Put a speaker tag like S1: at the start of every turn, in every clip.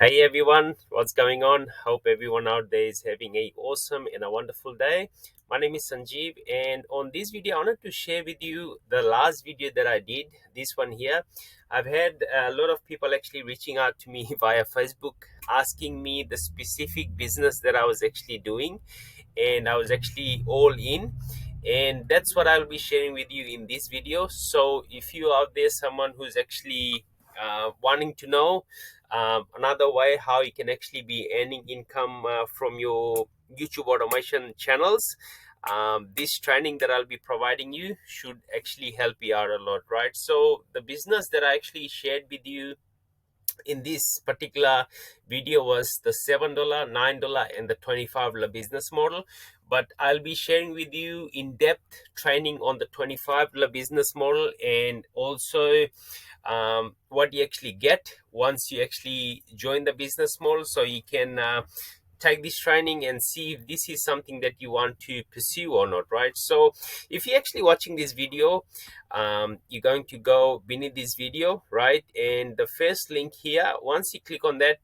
S1: Hey everyone, what's going on? Hope everyone out there is having a awesome and a wonderful day. My name is Sanjeev, and on this video, I wanted to share with you the last video that I did. This one here, I've had a lot of people actually reaching out to me via Facebook, asking me the specific business that I was actually doing, and I was actually all in. And that's what I'll be sharing with you in this video. So if you out there, someone who's actually wanting to know another way how you can actually be earning income from your YouTube automation channels, this training that I'll be providing you should actually help you out a lot, right? So the business that I actually shared with you in this particular video was the $7, $9, and the $25 business model. But I'll be sharing with you in-depth training on the $25 business model, and also what you actually get once you actually join the business model, so you can take this training and see if this is something that you want to pursue or not, right? So if you're actually watching this video, you're going to go beneath this video, right? And the first link here, once you click on that,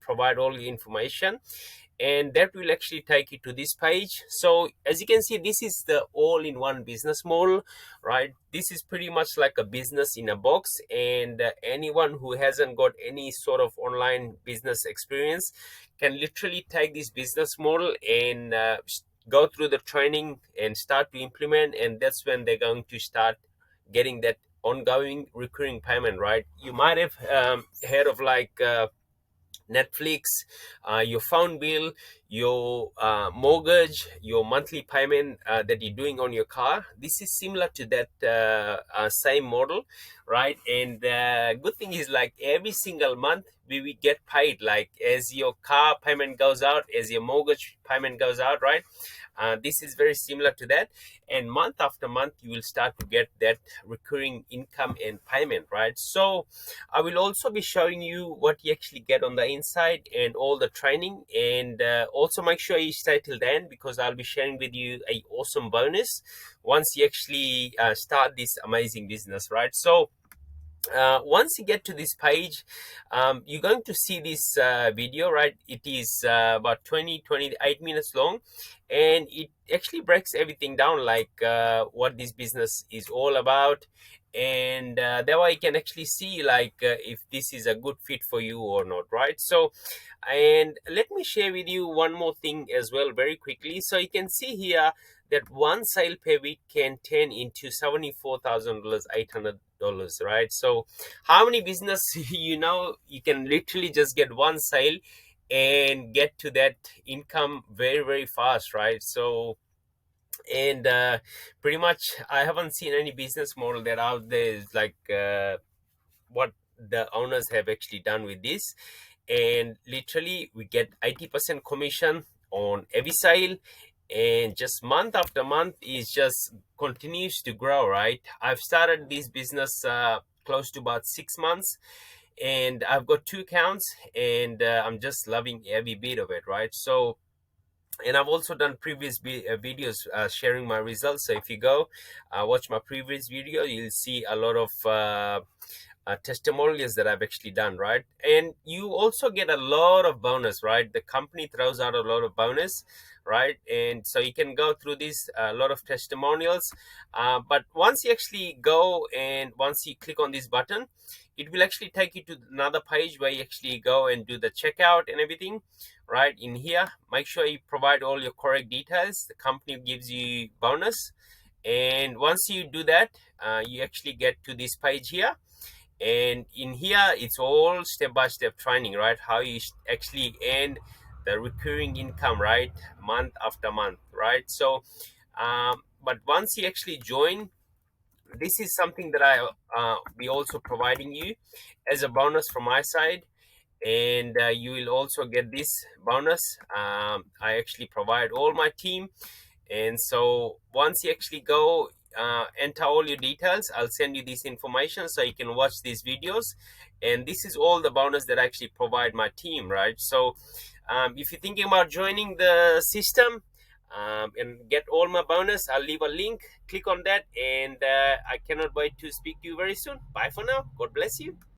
S1: provide all your information, and that will actually take you to this page. So as you can see, this is the all-in-one business model, right? This is pretty much like a business in a box, and anyone who hasn't got any sort of online business experience can literally take this business model and go through the training and start to implement, and that's when they're going to start getting that ongoing recurring payment, right? You might have heard of like Netflix, your phone bill, your mortgage, your monthly payment that you're doing on your car. This is similar to that same model, right? And the good thing is, like, every single month we will get paid, like as your car payment goes out, as your mortgage payment goes out, right? This is very similar to that, and month after month you will start to get that recurring income and payment, right? So I will also be showing you what you actually get on the inside and all the training, and also make sure you stay till the end, because I'll be sharing with you a awesome bonus once you actually start this amazing business, right? So once you get to this page, you're going to see this video, right? It is about 28 minutes long, and it actually breaks everything down, like what this business is all about, and that way you can actually see, like, if this is a good fit for you or not, right? So, and let me share with you one more thing as well very quickly. So you can see here that one sale per week can turn into $74,000, $800, right? So how many business you can literally just get one sale and get to that income very, very fast, right? So, and pretty much I haven't seen any business model that out there is like what the owners have actually done with this. And literally we get 80% commission on every sale, and just month after month is just continues to grow, right? I've started this business close to about 6 months, and I've got 2 accounts, and I'm just loving every bit of it, right? So, and I've also done previous videos sharing my results. So if you go watch my previous video, you'll see a lot of testimonials that I've actually done, right? And you also get a lot of bonus, right? The company throws out a lot of bonus, right? And so you can go through this a lot of testimonials, but once you actually go and once you click on this button, it will actually take you to another page where you actually go and do the checkout and everything, right? In here, make sure you provide all your correct details. The company gives you bonus, and once you do that, you actually get to this page here, and in here it's all step-by-step training, right? How you actually earn the recurring income, right? Month after month, right? So but once you actually join, this is something that I be also providing you as a bonus from my side, and you will also get this bonus. I actually provide all my team, and so once you actually go enter all your details, I'll send you this information so you can watch these videos, and this is all the bonus that I actually provide my team, right? So if you're thinking about joining the system and get all my bonus, I'll leave a link. Click on that, and I cannot wait to speak to you very soon. Bye for now. God bless you.